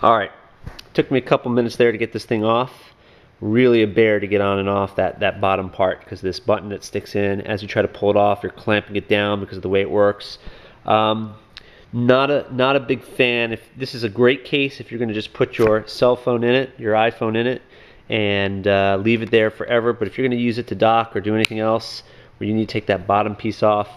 Alright, took me a couple minutes there to get this thing off. Really a bear to get on and off that bottom part, because this button that sticks in, as you try to pull it off, you're clamping it down because of the way it works. Not a big fan. If this is a great case if you're going to just put your cell phone in it, your iPhone in it, and leave it there forever. But if you're going to use it to dock or do anything else where you need to take that bottom piece off,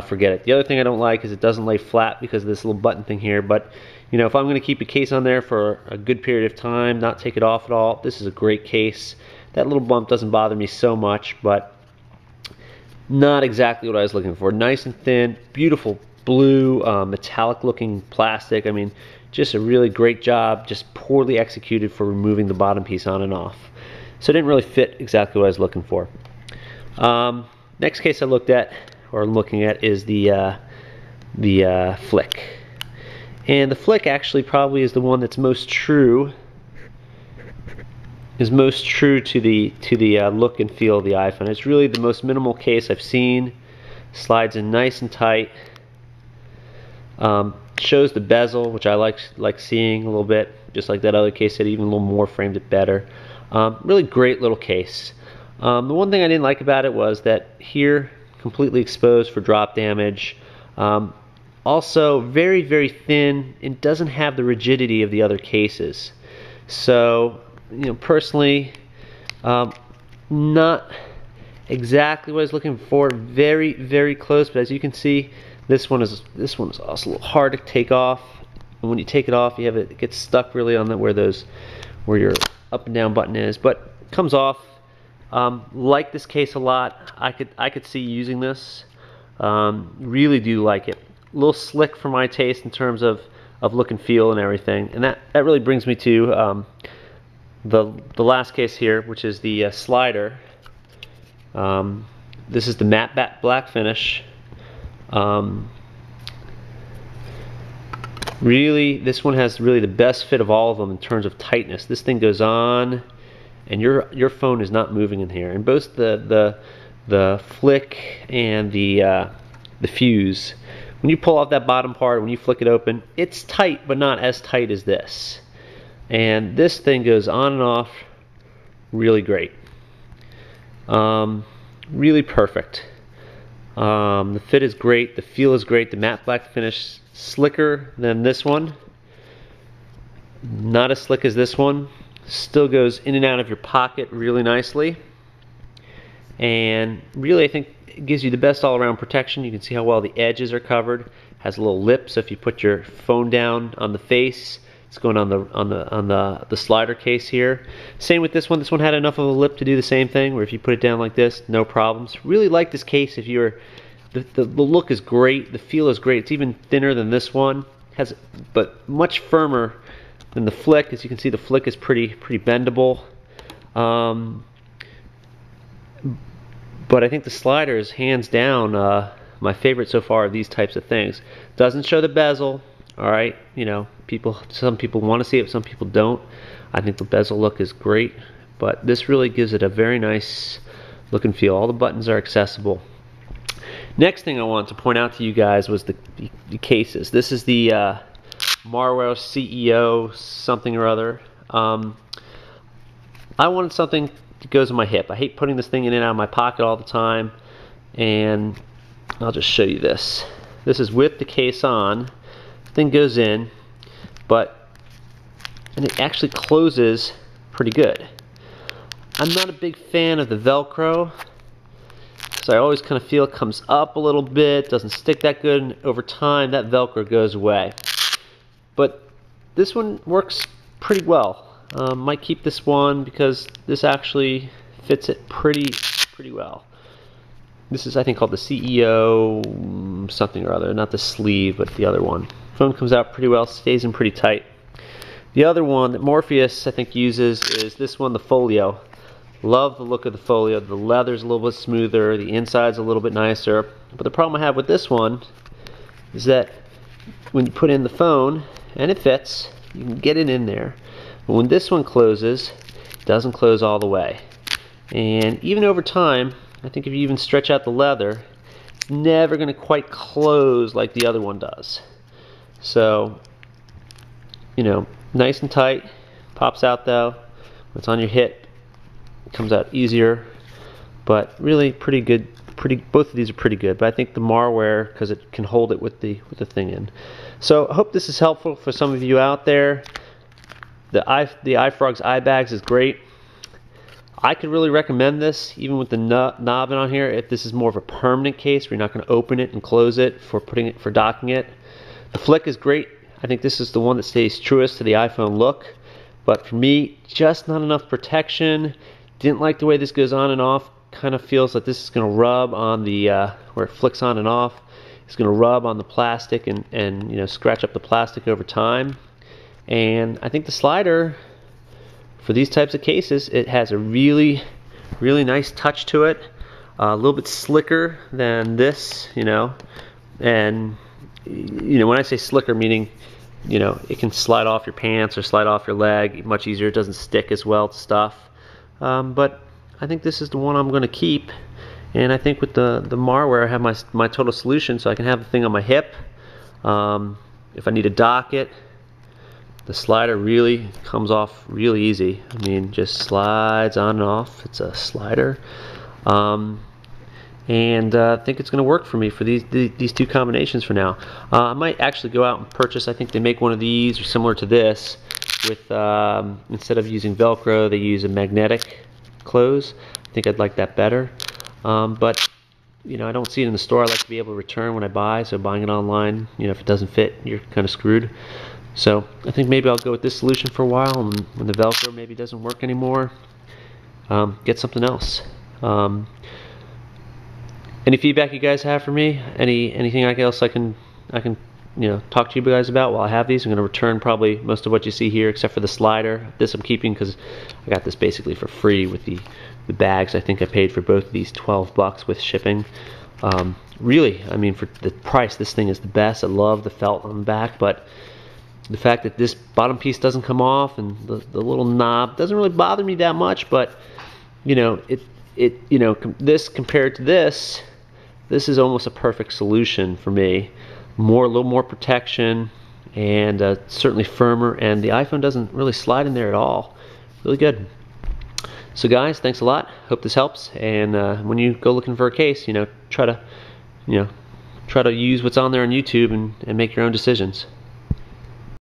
forget it. The other thing I don't like is it doesn't lay flat because of this little button thing here. But you know, if I'm going to keep a case on there for a good period of time, not take it off at all, this is a great case. That little bump doesn't bother me so much, but not exactly what I was looking for. Nice and thin, beautiful blue, metallic looking plastic. I mean, just a really great job, just poorly executed for removing the bottom piece on and off. So it didn't really fit exactly what I was looking for. Next case I looked at, or looking at, is the Flick. And the Flick actually probably is the one that's most true to the look and feel of the iPhone. It's really the most minimal case I've seen. Slides in nice and tight. Shows the bezel, which I like seeing a little bit, just like that other case. It even a little more framed it better. Really great little case. The one thing I didn't like about it was that here, completely exposed for drop damage. Also very, very thin and doesn't have the rigidity of the other cases. So, you know, personally, not exactly what I was looking for. Very, very close, but as you can see, this one is also a little hard to take off. And when you take it off, it gets stuck really on where your up and down button is, but it comes off. Like this case a lot. I could see using this. Really do like it. A little slick for my taste in terms of look and feel and everything, and that really brings me to the last case here, which is the slider. This is the matte black finish. Really, this one has really the best fit of all of them in terms of tightness. This thing goes on, and your phone is not moving in here. And both the Flick and the Fuse, when you pull off that bottom part, when you flick it open, it's tight, but not as tight as this. And this thing goes on and off really great. Really perfect. The fit is great, the feel is great, the matte black finish slicker than this one. Not as slick as this one. Still goes in and out of your pocket really nicely. And really, I think it gives you the best all-around protection. You can see how well the edges are covered. Has a little lip, so if you put your phone down on the face, it's going on the slider case here. Same with this one. This one had enough of a lip to do the same thing, where if you put it down like this, no problems. Really like this case. If you're the look is great, the feel is great. It's even thinner than this one, but much firmer than the Flick. As you can see, the Flick is pretty bendable. But I think the slider is hands down my favorite so far of these types of things. Doesn't show the bezel. All right, you know, some people want to see it, some people don't. I think the bezel look is great, but this really gives it a very nice look and feel. All the buttons are accessible. Next thing I wanted to point out to you guys was the cases. This is the Marwell CEO something or other. I wanted something that goes in my hip. I hate putting this thing in and out of my pocket all the time, and I'll just show you this. This is with the case on. Thing goes in, and it actually closes pretty good. I'm not a big fan of the Velcro, so I always kind of feel it comes up a little bit, doesn't stick that good, and over time that Velcro goes away. But this one works pretty well. Might keep this one because this actually fits it pretty well. This is, I think, called the CEO something or other, not the sleeve, but the other one. Phone comes out pretty well, stays in pretty tight. The other one that Morpheus, I think, uses is this one, the Folio. Love the look of the Folio. The leather's a little bit smoother, the inside's a little bit nicer. But the problem I have with this one is that when you put in the phone, and it fits, you can get it in there. But when this one closes, it doesn't close all the way. And even over time, I think if you even stretch out the leather, it's never going to quite close like the other one does. So, you know, nice and tight. Pops out though. When it's on your hip, it comes out easier. But really pretty good. Both of these are pretty good. But I think the Marwear, because it can hold it with the thing in. So I hope this is helpful for some of you out there. The iFrogz iBagz is great. I could really recommend this, even with the knob on here, if this is more of a permanent case where you're not going to open it and close it for docking it. The flick is great. I think this is the one that stays truest to the iPhone look. But for me, just not enough protection. Didn't like the way this goes on and off. Kind of feels like this is going to rub on the where it flicks on and off. It's going to rub on the plastic and you know, scratch up the plastic over time. And I think the slider, for these types of cases, it has a really nice touch to it. A little bit slicker than this, you know. And you know, when I say slicker, meaning, you know, it can slide off your pants or slide off your leg much easier. It doesn't stick as well to stuff. But I think this is the one I'm going to keep. And I think with the Marwear, I have my total solution, so I can have the thing on my hip. If I need to dock it, the slider really comes off really easy. I mean, just slides on and off. It's a slider. And I think it's going to work for me for these two combinations for now. I might actually go out and purchase, I think they make one of these or similar to this with, instead of using Velcro, they use a magnetic close. I think I'd like that better. But you know, I don't see it in the store. I like to be able to return when I buy, so buying it online, you know, if it doesn't fit, you're kind of screwed. So I think maybe I'll go with this solution for a while, and when the Velcro maybe doesn't work anymore, get something else. Any feedback you guys have for me? Anything else I can you know, talk to you guys about while I have these? I'm going to return probably most of what you see here, except for the slider. This I'm keeping because I got this basically for free with the bags. I think I paid for both of these $12 with shipping. Really, I mean, for the price, this thing is the best. I love the felt on the back, but the fact that this bottom piece doesn't come off and the little knob doesn't really bother me that much. But you know, you know, this compared to this is almost a perfect solution for me. A little more protection, and certainly firmer, and the iPhone doesn't really slide in there at all. Really good. So guys, thanks a lot. Hope this helps. And when you go looking for a case, you know, try to use what's on there on YouTube and make your own decisions.